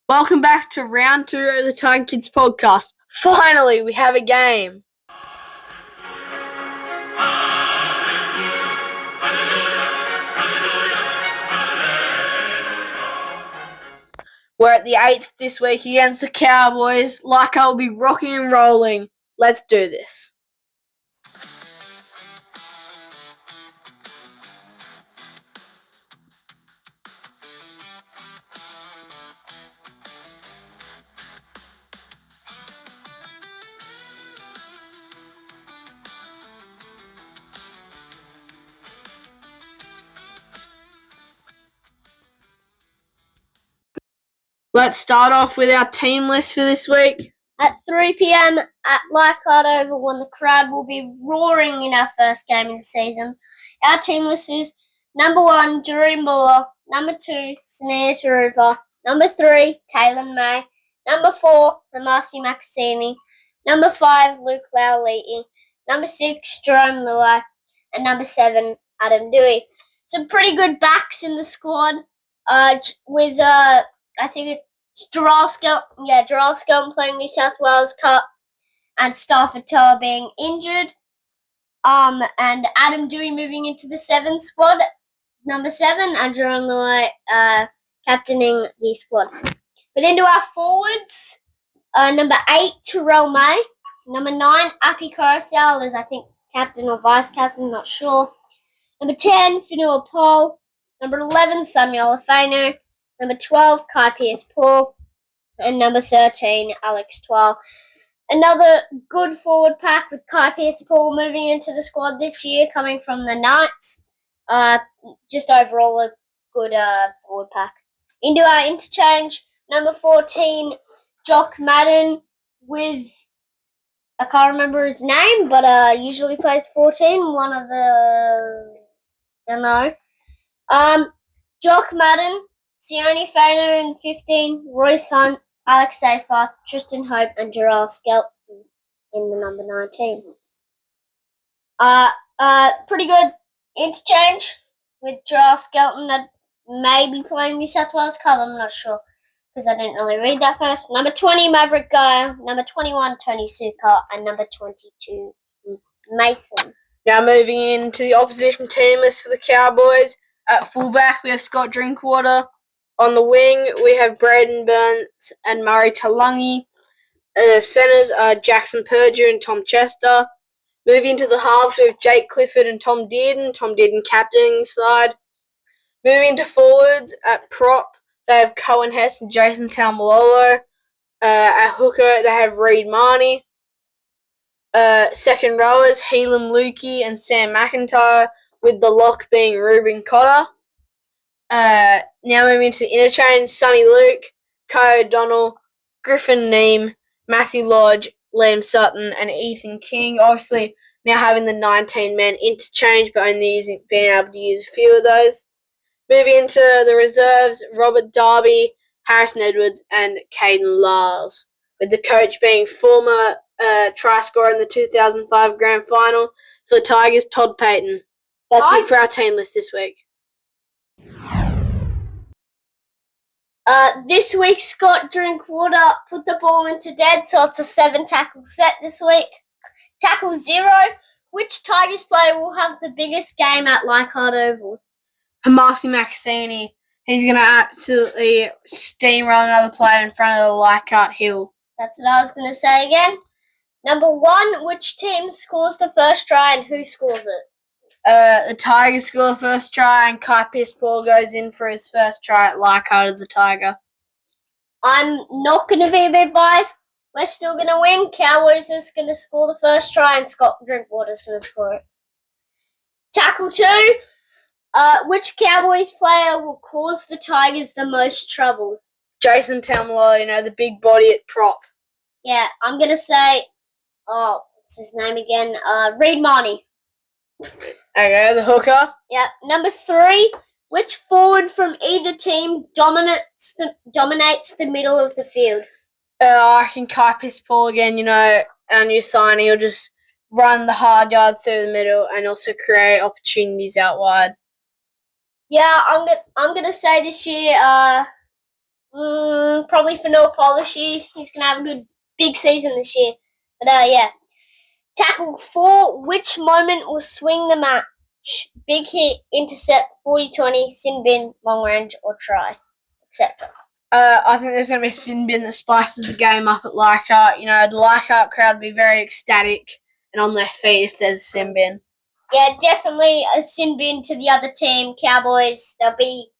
Welcome back to round 2 of the Tigerkidz podcast. Finally, we have a game. We're at the 8th this week against the Cowboys. Like I'll be rocking and rolling. Let's do this. Let's start off with our team list for this week. At 3 p.m. at Leichhardt Oval, when the crowd will be roaring in our first game of the season. Our team list is number 1, Drew Muller, number 2, Sania Taruva, number 3, Taylor May, number 4, Hamasi Makasini, number 5, Luke Lauliti, number 6, Jerome Luai, and number 7, Adam Dewey. Some pretty good backs in the squad, with I think it's Gerald Skelton playing New South Wales Cup, and Stafford Toa being injured. And Adam Dewey moving into the 7th squad, number 7, and Jerome Luai captaining the squad. But into our forwards, number 8, Terrell May, number 9, Api Coruscant is I think captain or vice captain, not sure. Number 10, Fanua Paul, number 11, Samuel Afeno, number 12, Kai Pearce-Paul, and number 13, Alex Twal. Another good forward pack with Kai Pearce-Paul moving into the squad this year, coming from the Knights. Just overall a good forward pack. Into our interchange, number 14, Jock Madden with, I can't remember his name, but usually plays 14, one of the, I don't know. Jock Madden, Sione Faino in 15, Royce Hunt, Alex Seyfarth, Tristan Hope, and Gerald Skelton in the number 19. Pretty good interchange with Gerald Skelton that may be playing New South Wales Cup. I'm not sure because I didn't really read that first. Number 20, Maverick Geyer. Number 21, Tony Sukkar. And number 22, Mason. Now moving into the opposition team list for the Cowboys. At fullback, we have Scott Drinkwater. On the wing, we have Braden Burns and Murray Talangi. Centres are Jackson Perdue and Tom Chester. Moving to the halves, we have Jake Clifford and Tom Dearden. Tom Dearden captaining the side. Moving to forwards, at prop, they have Cohen Hess and Jason Taumalolo. At hooker, they have Reed Marnie. Second rowers, Helam Lukey and Sam McIntyre, with the lock being Ruben Cotter. Now moving to the interchange, Sonny Luke, Kai O'Donnell, Griffin Neame, Matthew Lodge, Liam Sutton, and Ethan King. Obviously, now having the 19-man interchange, but only being able to use a few of those. Moving into the reserves, Robert Darby, Harrison Edwards, and Caden Lars, with the coach being former try scorer in the 2005 Grand Final for the Tigers, Todd Payton. That's it for our team list this week. This week, Scott Drinkwater put the ball into dead, so it's a 7-tackle set this week. Tackle 0. Which Tigers player will have the biggest game at Leichhardt Oval? Hamasi Makasini. He's going to absolutely steamroll another player in front of the Leichhardt Hill. That's what I was going to say again. Number 1, which team scores the first try and who scores it? The Tigers score the first try, and Kai Pearce-Paul goes in for his first try at Leichhardt as a Tiger. I'm not going to be a bit biased. We're still going to win. Cowboys is going to score the first try, and Scott Drinkwater is going to score it. Tackle 2. Which Cowboys player will cause the Tigers the most trouble? Jason Taumalolo, the big body at prop. Yeah, I'm going to say, what's his name again? Reed Marnie. Okay, the hooker. Yeah. Number 3, which forward from either team dominates the middle of the field? I can Kai Pearce-Paul again, our new signing. He'll just run the hard yards through the middle and also create opportunities out wide. Yeah, I'm gonna say this year, Probably for no policies. He's going to have a good big season this year. But, yeah. Tackle 4. Which moment will swing the match? Big hit, intercept, 40-20, sin bin, long range, or try, etc. I think there's going to be a sin bin that spices the game up at Leichhardt. You know, the Leichhardt crowd will be very ecstatic and on their feet if there's a sin bin. Yeah, definitely a sin bin to the other team, Cowboys. They'll be,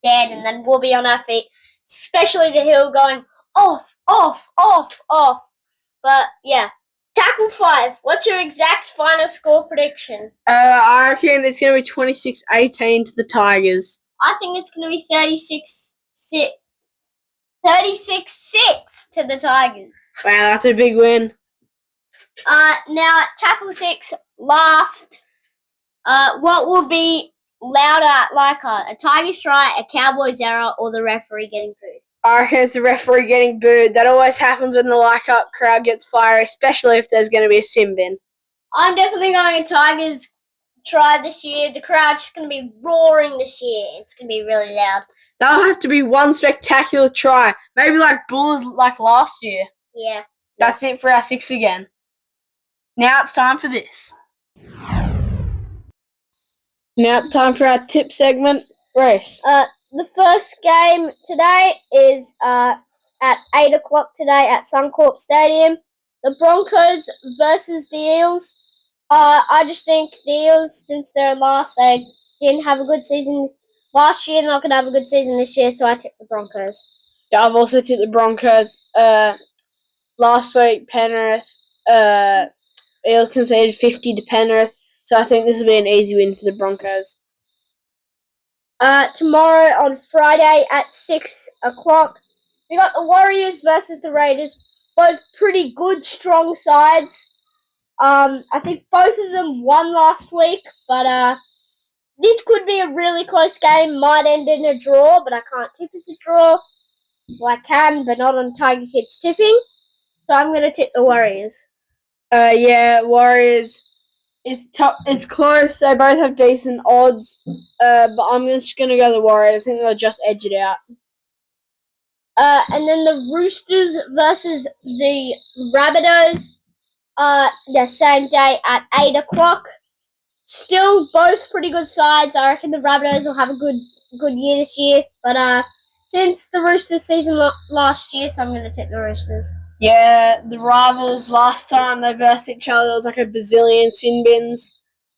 dead, and then we'll be on our feet. Especially the Hill going off, off, off, off. But, yeah. Tackle 5. What's your exact final score prediction? I reckon it's going to be 26-18 to the Tigers. I think it's going to be 36-6. 36-6 to the Tigers. Wow, that's a big win. Now, tackle 6, last. What will be louder at Leichhardt? A Tigers try, a Cowboys error, or the referee getting booed? I reckon it's the referee getting booed. That always happens when the Leichhardt crowd gets fiery, especially if there's going to be a sin bin. I'm definitely going to Tigers try this year. The crowd's just going to be roaring this year. It's going to be really loud. That'll have to be one spectacular try. Maybe like Bulls like last year. Yeah. That's it for our 6 again. Now it's time for this. Now it's time for our tip segment. Race. The first game today is at 8 o'clock today at Suncorp Stadium. The Broncos versus the Eels. I just think the Eels, since they're last, they didn't have a good season last year. They're not going to have a good season this year, so I tip the Broncos. Yeah, I've also tipped the Broncos. Last week, Penrith, Eels conceded 50 to Penrith, so I think this will be an easy win for the Broncos. Tomorrow on Friday at 6 o'clock, we got the Warriors versus the Raiders. Both pretty good, strong sides. I think both of them won last week, but this could be a really close game. Might end in a draw, but I can't tip as a draw. Well, I can, but not on Tigerkidz tipping. So I'm going to tip the Warriors. Yeah, Warriors. It's close. They both have decent odds, but I'm just going to go the Warriors. I think they'll just edge it out. And then the Roosters versus the Rabbitohs. The same day at 8 o'clock. Still both pretty good sides. I reckon the Rabbitohs will have a good year this year. But since the Roosters season last year, so I'm going to tip the Roosters. Yeah, the rivals last time they versed each other, there was like a bazillion sin bins.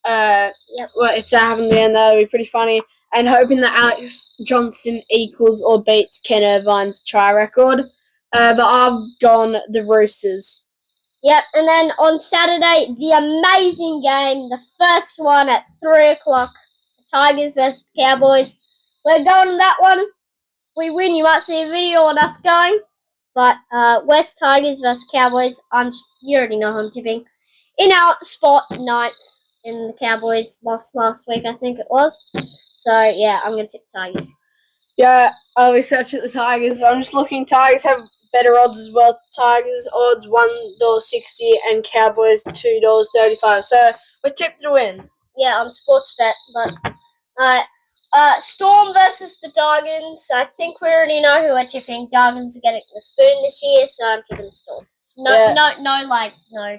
Yep. Well, if that happened again, that would be pretty funny. And hoping that Alex Johnston equals or beats Ken Irvine's try record. But I've gone the Roosters. Yep, and then on Saturday, the amazing game, the first one at 3 o'clock, the Tigers versus the Cowboys. We're going to that one. We win, you might see a video on us going. But West Tigers versus Cowboys, you already know who I'm tipping. In our spot 9th, and the Cowboys lost last week, I think it was. So, yeah, I'm going to tip the Tigers. Yeah, obviously I've tipped the Tigers. I'm just looking. Tigers have better odds as well. Tigers odds $1.60 and Cowboys $2.35. So we're tipped to win. Yeah, on Sportsbet. But Storm versus the Dragons. I think we already know who we're tipping. Dragons are getting the spoon this year, so I'm tipping the Storm. No,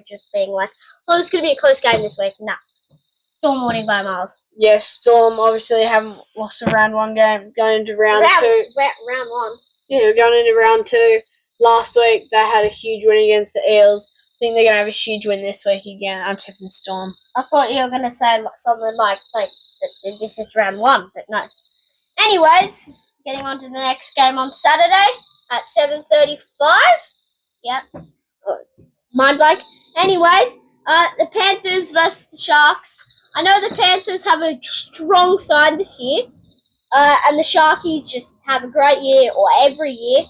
just being like, oh, it's going to be a close game this week. Nah. Storm winning by miles. Yes, Storm obviously haven't lost a round 1 game. Going into round 2. Round 1. Yeah, we're going into round 2. Last week they had a huge win against the Eels. I think they're going to have a huge win this week again. I'm tipping Storm. I thought you were going to say something like this is round 1, but no. Anyways, getting on to the next game on Saturday at 7:35. Yep. Mind blank. Anyways, the Panthers versus the Sharks. I know the Panthers have a strong side this year, and the Sharkies just have a great year, or every year.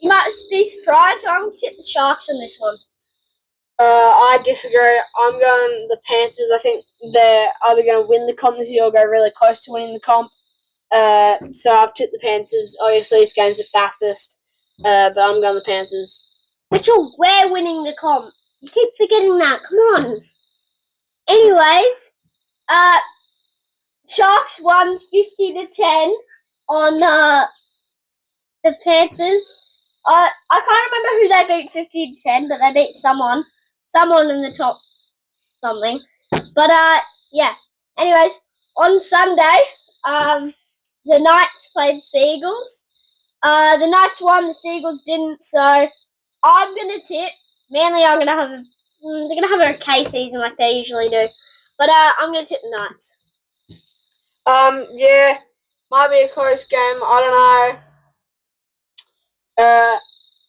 You might be surprised, but I'm going to tip the Sharks on this one. I disagree. I'm going the Panthers. I think they're either going to win the comp this year or go really close to winning the comp. So I've tipped the Panthers. Obviously, this game's at Bathurst, but I'm going the Panthers. Mitchell, we're winning the comp. You keep forgetting that. Come on. Anyways, Sharks won 50-10. on the Panthers. I can't remember who they beat 50-10, but they beat someone in the top something. But yeah. Anyways, on Sunday, the Knights played Seagulls. The Knights won, the Seagulls didn't. So I'm gonna tip Manly. They're gonna have a okay season like they usually do. But I'm gonna tip the Knights. Yeah, might be a close game. I don't know.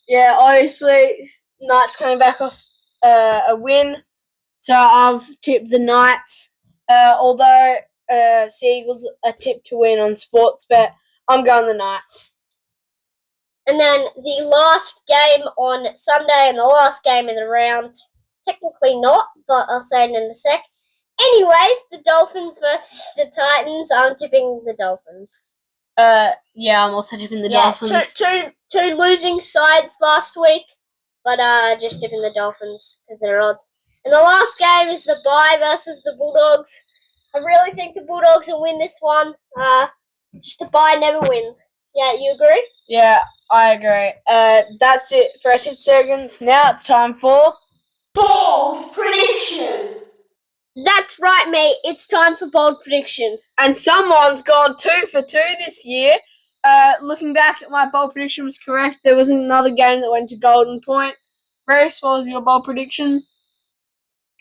Yeah, obviously Knights coming back off a win, so I've tipped the Knights. Although Seagulls are tipped to win on sports bet, I'm going the Knights. And then the last game on Sunday and the last game in the round, technically not, but I'll say it in a sec. Anyways, the Dolphins versus the Titans. I'm tipping the Dolphins. Yeah, I'm also tipping the Dolphins. Two losing sides last week, but just tipping the Dolphins because they're odds. And the last game is the Bye versus the Bulldogs. I really think the Bulldogs will win this one. Just the Bye never wins. Yeah, you agree? Yeah, I agree. That's it for our tip seconds. Now it's time for Bold Prediction. That's right, mate. It's time for Bold Prediction. And someone's gone 2 for 2 this year. Looking back, my bold prediction was correct. There was another game that went to Golden Point. Grace, what was your bold prediction?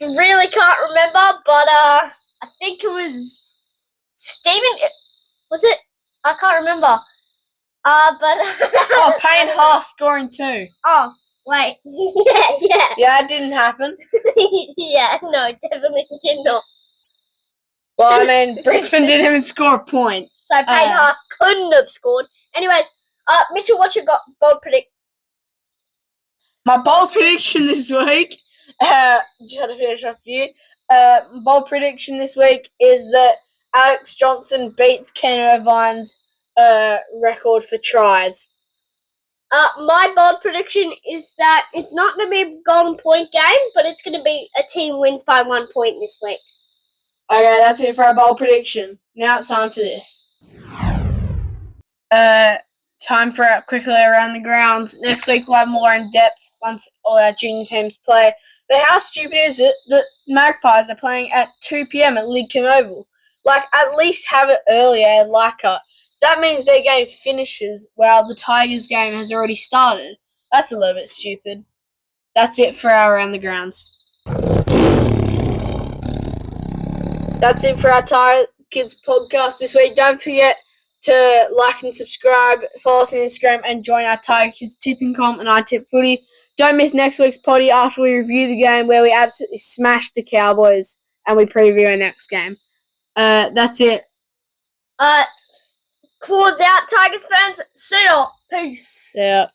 I really can't remember, but I think it was Stephen. Was it? I can't remember. But Payne Haas scoring 2. Oh, wait. Yeah. Yeah, it didn't happen. Yeah, no, definitely did not. Well, I mean, Brisbane didn't even score a point. So Payne Haas couldn't have scored. Anyways, Mitchell, what's your bold prediction? My bold prediction this week, just had to finish off you. Bold prediction this week is that Alex Johnson beats Ken Irvine's record for tries. My bold prediction is that it's not going to be a Golden Point game, but it's going to be a team wins by 1 point this week. Okay, that's it for our bold prediction. Now it's time for this. Time for quickly around the grounds. Next week we'll have more in depth once all our junior teams play. But how stupid is it that Magpies are playing at 2 p.m. at Lidcombe Oval? Like, at least have it earlier at Leichhardt. That means their game finishes while the Tigers game has already started. That's a little bit stupid. That's it for our around the grounds. That's it for our Tigerkidz podcast this week. Don't forget to like and subscribe, follow us on Instagram, and join our Tigerkidz tipping comp and I Tip Footy. Don't miss next week's potty after we review the game where we absolutely smashed the Cowboys and we preview our next game. That's it. Claws out, Tigers fans. See ya. Peace. Yeah.